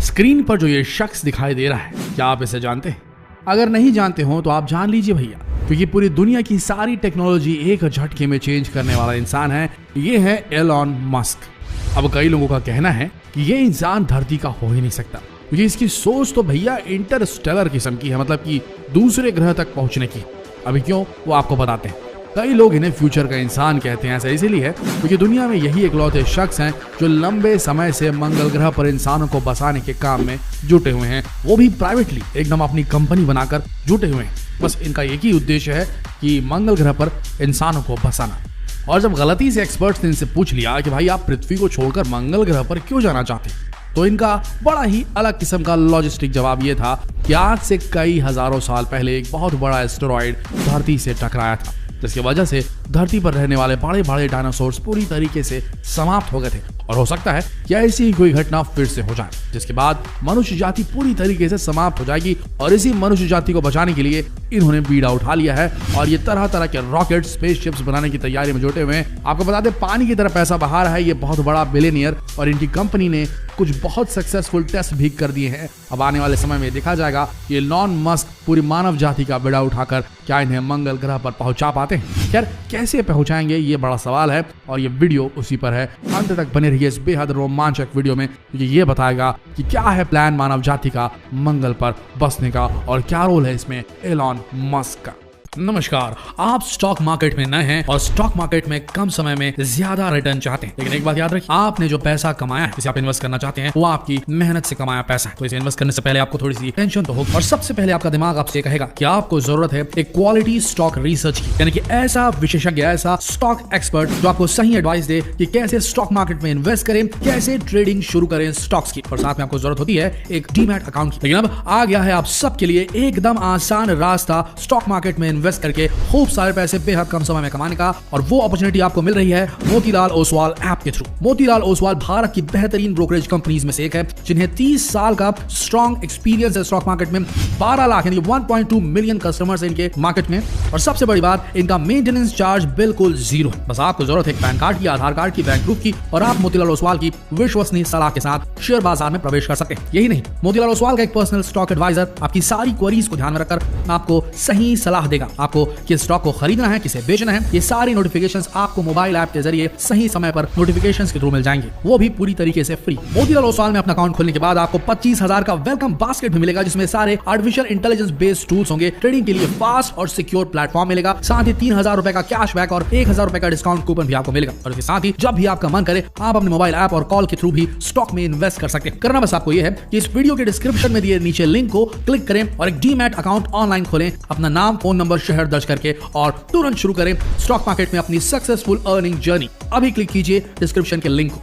Screen पर जो ये शख्स दिखाई दे रहा है, क्या आप इसे जानते हैं? अगर नहीं जानते हो तो आप जान लीजिए भैया, क्योंकि पूरी दुनिया की सारी टेक्नोलॉजी एक झटके में चेंज करने वाला इंसान है। ये है एलॉन मस्क। अब कई लोगों का कहना है कि ये इंसान धरती का हो ही नहीं सकता, क्योंकि इसकी सोच तो भैया इंटरस्टेलर किस्म की है, मतलब कि दूसरे ग्रह तक पहुंचने की। अभी क्यों, वो आपको बताते हैं। कई लोग इन्हें फ्यूचर का इंसान कहते हैं। ऐसा इसीलिए है क्योंकि दुनिया में यही इकलौते शख्स हैं जो लंबे समय से मंगल ग्रह पर इंसानों को बसाने के काम में जुटे हुए हैं, वो भी प्राइवेटली, एकदम अपनी कंपनी बनाकर जुटे हुए हैं। बस इनका एक ही उद्देश्य है कि मंगल ग्रह पर इंसानों को बसाना। और जब गलती से एक्सपर्ट्स ने इनसे पूछ लिया कि भाई आप पृथ्वी को छोड़कर मंगल ग्रह पर क्यों जाना चाहते हैं, तो इनका बड़ा ही अलग किस्म का लॉजिस्टिक जवाब ये था कि आज से कई हजारों साल पहले एक बहुत बड़ा एस्टेरॉयड धरती से टकराया था, जिसकी वजह से धरती पर रहने वाले बड़े बड़े डायनासोर्स पूरी तरीके से समाप्त हो गए थे। और हो सकता है कि ऐसी ही कोई घटना फिर से हो जाए, जिसके बाद मनुष्य जाति पूरी तरीके से समाप्त हो जाएगी। और इसी मनुष्य जाति को बचाने के लिए इन्होंने बीड़ा उठा लिया है और ये तरह तरह के रॉकेट, स्पेसशिप्स बनाने की तैयारी में जुटे हुए हैं। आपको बता दें, पानी की तरह पैसा बहा रहा है ये बहुत बड़ा बिलियनियर, और इनकी कंपनी ने कुछ बहुत सक्सेसफुल टेस्ट भी कर दिए हैं। अब आने वाले समय में देखा जाएगा ये एलॉन मस्क पूरी मानव जाति का बीड़ा उठाकर क्या इन्हें मंगल ग्रह पर पहुंचा पाते हैं। खैर, कैसे पहुंचाएंगे ये बड़ा सवाल है, और ये वीडियो उसी पर है। अंत तक बने रहिए इस बेहद रोमांचक वीडियो में, क्योंकि ये बताएगा कि क्या है प्लान मानव जाति का मंगल पर बसने का और क्या रोल है इसमें एलॉन मस्क का। नमस्कार, आप स्टॉक मार्केट में नए हैं और स्टॉक मार्केट में कम समय में ज्यादा रिटर्न चाहते हैं, लेकिन एक बात याद रखिए, आपने जो पैसा कमाया है, इसे आप इन्वेस्ट करना चाहते हैं, वो आपकी मेहनत से कमाया पैसा है। तो इसे इन्वेस्ट करने से पहले आपको थोड़ी सी टेंशन तो होगी, और सबसे पहले आपका दिमाग आपसे कहेगा कि आपको जरूरत है एक क्वालिटी स्टॉक रिसर्च की, यानी कि ऐसा विशेषज्ञ, ऐसा स्टॉक एक्सपर्ट जो आपको सही एडवाइस दे कि कैसे स्टॉक मार्केट में इन्वेस्ट करें, कैसे ट्रेडिंग शुरू करें स्टॉक्स की। और साथ में आपको जरूरत होती है एक डीमैट अकाउंट की। लेकिन अब आ गया है आप सबके लिए एकदम आसान रास्ता स्टॉक मार्केट में इन्वेस्ट करके खूब सारे पैसे बेहद कम समय में कमाने का, और वो अपॉर्चुनिटी आपको मिल रही है मोतीलाल ओसवाल ऐप के थ्रू। मोतीलाल ओसवाल भारत की बेहतरीन ब्रोकरेज कंपनीज में से एक है, जिन्हें 30 साल का स्ट्रॉन्ग एक्सपीरियंस है स्टॉक मार्केट में। 12 लाख यानी 1.2 मिलियन कस्टमर्स हैं इनके मार्केट में, और सबसे बड़ी बात, इनका मेंटेनेंस चार्ज बिल्कुल जीरो है। बस आपको जरूरत है एक पैन कार्ड की, आधार कार्ड की, बैंक प्रूफ की, और आप मोतीलाल ओसवाल की विश्वसनीय सलाह के साथ शेयर बाजार में प्रवेश कर सकते हैं। यही नहीं, मोतीलाल ओसवाल का एक पर्सनल स्टॉक एडवाइजर आपकी सारी क्वेरीज को ध्यान में रखकर आपको सही सलाह देगा। आपको किस स्टॉक को खरीदना है, किसे बेचना है, ये सारी नोटिफिकेशंस आपको मोबाइल ऐप के जरिए सही समय पर नोटिफिकेशंस के थ्रू मिल जाएंगे, वो भी पूरी तरीके से फ्री। मोतीलाल ओसवाल में अपना अकाउंट खोलने के बाद आपको 25,000 का वेलकम बास्केट भी मिलेगा, जिसमें सारे आर्टिफिशियल इंटेलिजेंस बेस्ड टूल्स होंगे। ट्रेडिंग के लिए फास्ट और सिक्योर प्लेटफॉर्म मिलेगा, साथ ही 3,000 रुपए का कैशबैक और 1,000 रुपए का डिस्काउंट कूपन भी आपको मिलेगा। और इसके साथ ही जब भी आपका मन करे, आप अपने मोबाइल ऐप और कॉल के थ्रू भी स्टॉक में इन्वेस्ट कर सकते हैं। करना बस आपको यह है कि इस वीडियो के डिस्क्रिप्शन में दिए नीचे लिंक को क्लिक करें और एक डीमैट अकाउंट ऑनलाइन खोलें, अपना नाम, फोन नंबर, शहर दर्ज करके, और तुरंत शुरू करें स्टॉक मार्केट में अपनी सक्सेसफुल अर्निंग जर्नी। अभी क्लिक कीजिए डिस्क्रिप्शन के लिंक को।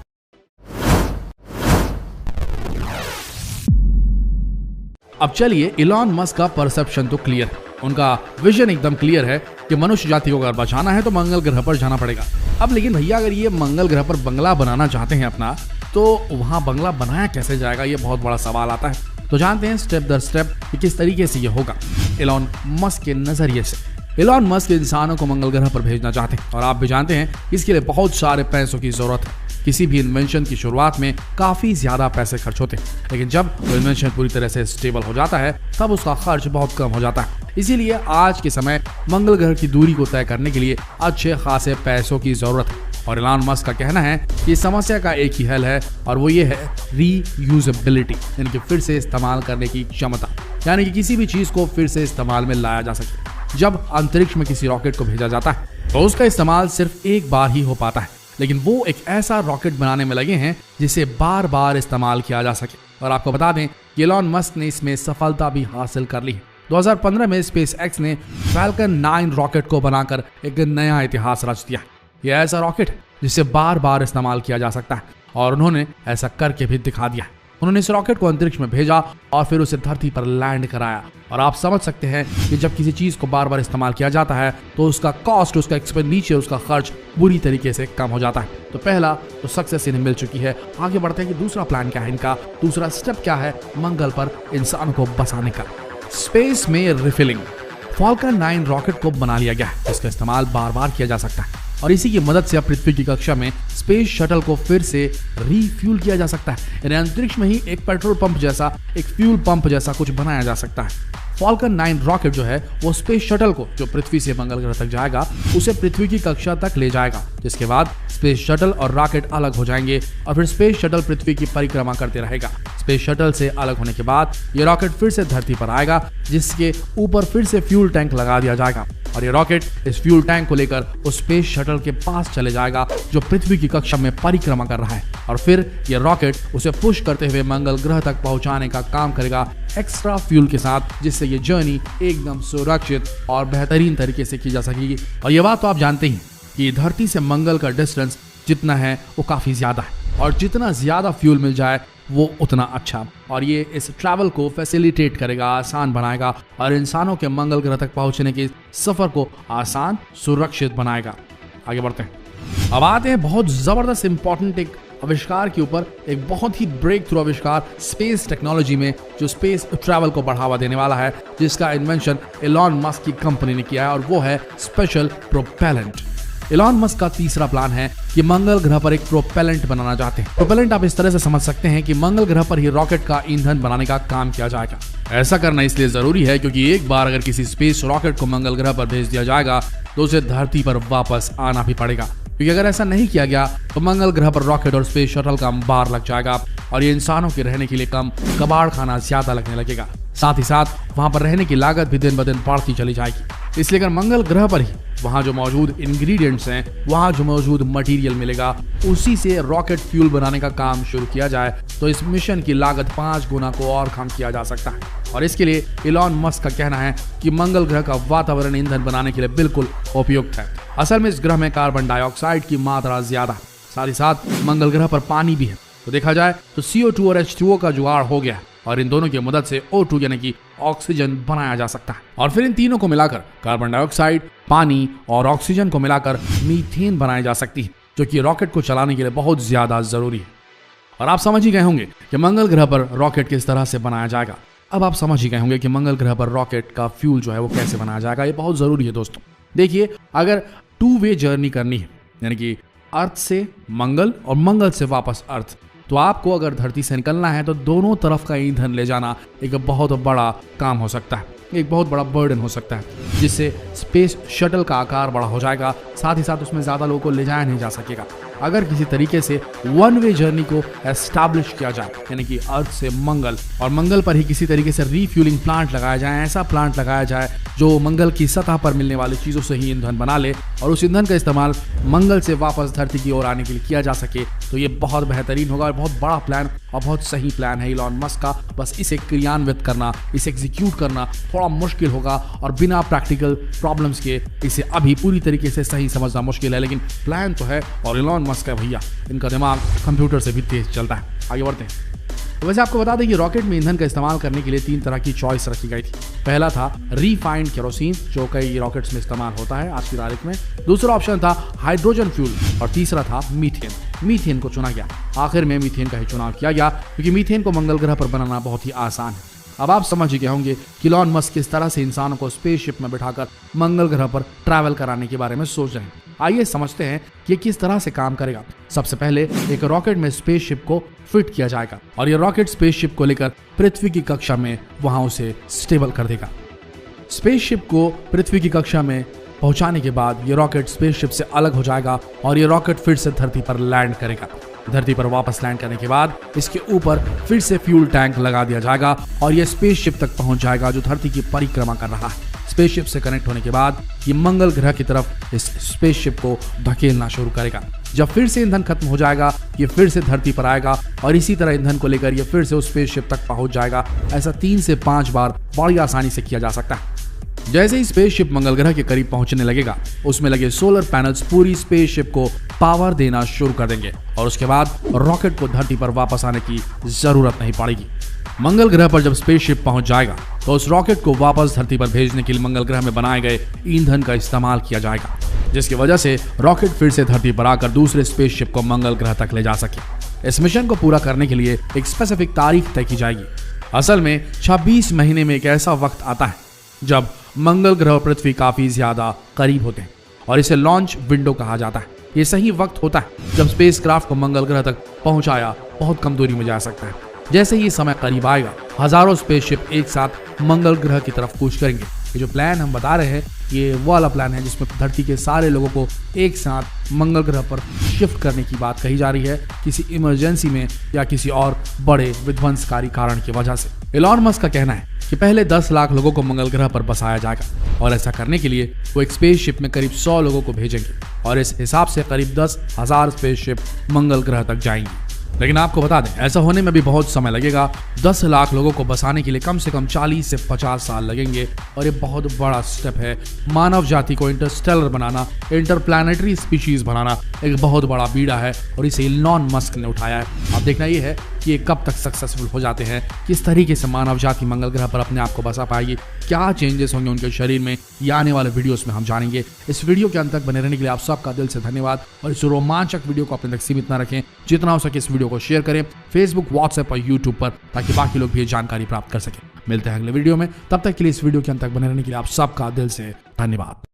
अब चलिए, एलॉन मस्क का परसेप्शन तो क्लियर है, उनका विजन एकदम क्लियर है कि मनुष्य जाति को अगर बचाना है तो मंगल ग्रह पर जाना पड़ेगा। अब लेकिन भैया, अगर ये मंगल ग्रह पर बंगला बनाना चाहते हैं अपना, तो वहां बंगला बनाया कैसे जाएगा, ये बहुत बड़ा सवाल आता है। तो जानते हैं स्टेप दर स्टेप कि किस तरीके से ये होगा एलॉन मस्क के नजरिए से। एलॉन मस्क इंसानों को मंगल ग्रह पर भेजना चाहते हैं, और आप भी जानते हैं इसके लिए बहुत सारे पैसों की जरूरत है। किसी भी इन्वेंशन की शुरुआत में काफी ज्यादा पैसे खर्च होते हैं, लेकिन जब वो इन्वेंशन पूरी तरह से स्टेबल हो जाता है तब उसका खर्च बहुत कम हो जाता है। इसीलिए आज के समय मंगल ग्रह की दूरी को तय करने के लिए अच्छे खासे पैसों की जरूरत है। और एलॉन मस्क का कहना है कि इस समस्या का एक ही हल है, और वो ये है रीयूजेबिलिटी, यानी कि फिर से इस्तेमाल करने की क्षमता, यानी कि किसी भी चीज को फिर से इस्तेमाल में लाया जा सके। जब अंतरिक्ष में किसी रॉकेट को भेजा जाता है तो उसका इस्तेमाल सिर्फ एक बार ही हो पाता है, लेकिन वो एक ऐसा रॉकेट बनाने में लगे हैं जिसे बार बार इस्तेमाल किया जा सके। और आपको बता दें कि एलॉन मस्क ने इसमें सफलता भी हासिल कर ली है। 2015 में स्पेस एक्स ने फैल्कन 9 रॉकेट को बनाकर एक नया इतिहास रच दिया। यह ऐसा रॉकेट है जिसे बार बार इस्तेमाल किया जा सकता है, और उन्होंने ऐसा करके भी दिखा दिया। उन्होंने इस रॉकेट को अंतरिक्ष में भेजा और फिर उसे धरती पर लैंड कराया। और आप समझ सकते हैं कि जब किसी चीज को बार बार इस्तेमाल किया जाता है तो उसका कॉस्ट, उसका एक्सपेंडिचर, उसका खर्च बुरी तरीके से कम हो जाता है। तो पहला तो सक्सेस इन्हें मिल चुकी है। आगे बढ़ते हैं कि दूसरा प्लान क्या है इनका, दूसरा स्टेप क्या है मंगल पर इंसान को बसाने का। स्पेस में रिफिलिंग। फॉल्कन 9 रॉकेट को बना लिया गया है जिसका इस्तेमाल बार बार किया जा सकता है। और इसी की मदद से अब पृथ्वी की कक्षा में स्पेस शटल को फिर से रीफ्यूल किया जा सकता है। यानी अंतरिक्ष में ही एक पेट्रोल पंप जैसा, एक फ्यूल पंप जैसा कुछ बनाया जा सकता है। फॉल्कन 9 रॉकेट जो है वो स्पेस शटल को, जो पृथ्वी से मंगल ग्रह तक जाएगा, उसे पृथ्वी की कक्षा तक ले जाएगा, जिसके बाद स्पेस शटल और रॉकेट अलग हो जाएंगे और फिर स्पेस शटल पृथ्वी की परिक्रमा करते रहेगा। स्पेस शटल से अलग होने के बाद ये रॉकेट फिर से धरती पर आएगा, जिसके ऊपर फिर से फ्यूल टैंक लगा दिया जाएगा और ये रॉकेट इस फ्यूल टैंक को लेकर उस स्पेस शटल के पास चले जाएगा जो पृथ्वी की कक्षा में परिक्रमा कर रहा है, और फिर ये रॉकेट उसे पुश करते हुए मंगल ग्रह तक पहुंचाने का काम करेगा एक्स्ट्रा फ्यूल के साथ, जिससे ये जर्नी एकदम सुरक्षित और बेहतरीन तरीके से की जा सकेगी। और ये बात तो आप जानते ही कि धरती से मंगल का डिस्टेंस जितना है वो काफी ज्यादा है, और जितना ज्यादा फ्यूल मिल जाए वो उतना अच्छा, और ये इस ट्रैवल को फैसिलिटेट करेगा, आसान बनाएगा और इंसानों के मंगल ग्रह तक पहुंचने के सफर को आसान सुरक्षित बनाएगा। आगे बढ़ते हैं। अब आते हैं बहुत जबरदस्त इंपॉर्टेंट एक आविष्कार के ऊपर, एक बहुत ही ब्रेक थ्रू आविष्कार स्पेस टेक्नोलॉजी में, जो स्पेस ट्रैवल को बढ़ावा देने वाला है, जिसका इन्वेंशन एलॉन मस्क की कंपनी ने किया है, और वो है स्पेशल प्रोपेलेंट। एलॉन मस्क का तीसरा प्लान है कि मंगल ग्रह पर एक प्रोपेलेंट बनाना चाहते हैं। प्रोपेलेंट आप इस तरह से समझ सकते हैं कि मंगल ग्रह पर ही रॉकेट का ईंधन बनाने का काम किया जाएगा। ऐसा करना इसलिए जरूरी है क्योंकि एक बार अगर किसी स्पेस रॉकेट को मंगल ग्रह पर भेज दिया जाएगा तो उसे धरती पर वापस आना भी पड़ेगा, क्योंकि अगर ऐसा नहीं किया गया तो मंगल ग्रह पर रॉकेट और स्पेस शटल का अंबार लग जाएगा और ये इंसानों के रहने के लिए कम, कबाड़ खाना ज्यादा लगने लगेगा। साथ ही साथ वहां पर रहने की लागत भी दिन ब दिन बढ़ती चली जाएगी। इसलिए अगर मंगल ग्रह पर ही वहां जो मौजूद इंग्रेडिएंट्स हैं, वहां जो मौजूद मटेरियल मिलेगा, उसी से रॉकेट फ्यूल बनाने का काम शुरू किया जाए तो इस मिशन की लागत 5 गुना को और कम किया जा सकता है। और इसके लिए एलॉन मस्क का कहना है कि मंगल ग्रह का वातावरण ईंधन बनाने के लिए बिल्कुल उपयुक्त है। असल में इस ग्रह में कार्बन डाइऑक्साइड की मात्रा ज्यादा है, साथ ही साथ मंगल ग्रह पर पानी भी है, तो देखा जाए तो CO2 और H2O का जुगाड़ हो गया है और इन दोनों की मदद से O2 यानी कि ऑक्सीजन बनाया जा सकता है, और फिर इन तीनों को मिलाकर कार्बन डाइऑक्साइड, पानी और ऑक्सीजन को मिलाकर मीथेन बनाई जा सकती है, जो कि रॉकेट को चलाने के लिए बहुत ज्यादा जरूरी है। और आप समझ ही गए होंगे कि मंगल ग्रह पर रॉकेट किस तरह से बनाया जाएगा। अब आप समझ ही गए होंगे कि मंगल ग्रह पर रॉकेट का फ्यूल जो है वो कैसे बनाया जाएगा। ये बहुत जरूरी है दोस्तों। देखिए, अगर 2 वे जर्नी करनी है, यानी कि अर्थ से मंगल और मंगल से वापस अर्थ, तो आपको अगर धरती से निकलना है तो दोनों तरफ का ईंधन ले जाना एक बहुत बड़ा काम हो सकता है, एक बहुत बड़ा बर्डन हो सकता है, जिससे स्पेस शटल का आकार बड़ा हो जाएगा। साथ ही साथ उसमें ज्यादा लोगों को ले जाया नहीं जा सकेगा। अगर किसी तरीके से 1 वे जर्नी को एस्टैब्लिश किया जाए, यानी कि अर्थ से मंगल और मंगल पर ही किसी तरीके से रीफ्यूलिंग प्लांट लगाया जाए, ऐसा प्लांट लगाया जाए जो मंगल की सतह पर मिलने वाली चीजों से ही ईंधन बना ले और उस ईंधन का इस्तेमाल मंगल से वापस धरती की ओर आने के लिए किया जा सके, तो ये बहुत बेहतरीन होगा और बहुत बड़ा प्लान और बहुत सही प्लान है एलॉन मस्क का। बस इसे क्रियान्वित करना, इसे एग्जीक्यूट करना थोड़ा मुश्किल होगा और बिना प्रैक्टिकल प्रॉब्लम्स के इसे अभी पूरी तरीके से सही समझना मुश्किल है, लेकिन प्लान तो है और एलॉन मस्क है भैया, इनका दिमाग कंप्यूटर से भी तेज चलता है। आगे बढ़ते हैं। तो वैसे आपको बता दें कि रॉकेट में ईंधन का इस्तेमाल करने के लिए 3 तरह की चॉइस रखी गई थी। पहला था रिफाइंड केरोसिन, जो कई रॉकेट्स में इस्तेमाल होता है आज की तारीख में। दूसरा ऑप्शन था हाइड्रोजन फ्यूल और तीसरा था मीथेन। मीथेन को चुना गया। आखिर में मीथेन का ही चुनाव किया गया क्योंकि मीथेन को मंगल ग्रह पर बनाना बहुत ही आसान है। अब आप समझ ही गए होंगे कि एलॉन मस्क किस तरह से इंसानों को स्पेसशिप में बिठाकर मंगल ग्रह पर ट्रैवल कराने के बारे में सोच रहे हैं। आइए समझते हैं कि ये किस तरह से काम करेगा। सबसे पहले एक रॉकेट में स्पेसशिप को फिट किया जाएगा और ये रॉकेट स्पेसशिप को लेकर पृथ्वी की कक्षा में वहां उसे स्टेबल कर देगा। स्पेसशिप को पृथ्वी की कक्षा में पहुंचाने के बाद ये रॉकेट स्पेसशिप से अलग हो जाएगा और ये रॉकेट फिर से धरती पर लैंड करेगा। धरती पर वापस लैंड करने के बाद इसके ऊपर फिर से फ्यूल टैंक लगा दिया जाएगा और ये स्पेसशिप तक पहुंच जाएगा जो धरती की परिक्रमा कर रहा है। स्पेसशिप से कनेक्ट होने के बाद ये मंगल ग्रह की तरफ इस स्पेसशिप को धकेलना शुरू करेगा। जब फिर से ईंधन खत्म हो जाएगा ये फिर से धरती पर आएगा और इसी तरह ईंधन को लेकर ये फिर से उस स्पेसशिप तक पहुंच जाएगा। ऐसा 3 से 5 बार बड़ी आसानी से किया जा सकता है। जैसे ही स्पेसशिप मंगल ग्रह के करीब पहुंचने लगेगा उसमें लगे सोलर पैनल्स पूरी स्पेसशिप को पावर देना शुरू कर देंगे और उसके बाद रॉकेट को धरती पर वापस आने की जरूरत नहीं पड़ेगी। मंगल ग्रह पर जब स्पेसशिप पहुंच जाएगा तो उस रॉकेट को वापस धरती पर भेजने के लिए मंगल ग्रह में बनाए गए ईंधन का इस्तेमाल किया जाएगा, जिसकी वजह से रॉकेट फिर से धरती पर आकर दूसरे स्पेसशिप को मंगल ग्रह तक ले जा सके। इस मिशन को पूरा करने के लिए एक स्पेसिफिक तारीख तय की जाएगी। असल में 26 महीने में एक ऐसा वक्त आता है जब मंगल ग्रह और पृथ्वी काफी ज्यादा करीब होते हैं और इसे लॉन्च विंडो कहा जाता है। ये सही वक्त होता है जब स्पेसक्राफ्ट को मंगल ग्रह तक पहुंचाया बहुत कम दूरी में जा सकता है। जैसे ही समय करीब आएगा, हजारों स्पेसशिप एक साथ मंगल ग्रह की तरफ कूच करेंगे। ये जो प्लान हम बता रहे हैं, ये वो वाला प्लान है जिसमें धरती के सारे लोगों को एक साथ मंगल ग्रह पर शिफ्ट करने की बात कही जा रही है, किसी इमरजेंसी में या किसी और बड़े विध्वंसकारी कारण की वजह से। एलॉन मस्क का कहना है कि पहले 10 लाख लोगों को मंगल ग्रह पर बसाया जाएगा और ऐसा करने के लिए वो एक स्पेसशिप में करीब 100 लोगों को भेजेंगे और इस हिसाब से करीब 10,000 स्पेसशिप मंगल ग्रह तक जाएंगी। लेकिन आपको बता दें, ऐसा होने में भी बहुत समय लगेगा। 10 लाख लोगों को बसाने के लिए कम से कम 40 से 50 साल लगेंगे और ये बहुत बड़ा स्टेप है। मानव जाति को इंटरस्टेलर बनाना, इंटरप्लैनेटरी स्पीशीज बनाना एक बहुत बड़ा बीड़ा है और इसे एलॉन मस्क ने उठाया है। अब देखना ये है कि ये कब तक सक्सेसफुल हो जाते हैं, किस तरीके से मानव जाति मंगल ग्रह पर अपने आप को बसा पाएगी, क्या चेंजेस होंगे उनके शरीर में, ये आने वाले वीडियोस में हम जानेंगे। इस वीडियो के अंत तक बने रहने के लिए आप सबका दिल से धन्यवाद और इस रोमांचक वीडियो को अपने तक सीमित न रखें। जितना हो सके इस वीडियो को शेयर करें फेसबुक, व्हाट्सएप और यूट्यूब पर, ताकि बाकी लोग भी ये जानकारी प्राप्त कर सकें। मिलते हैं अगले वीडियो में, तब तक के लिए इस वीडियो के अंत तक बने रहने के लिए आप सबका दिल से धन्यवाद।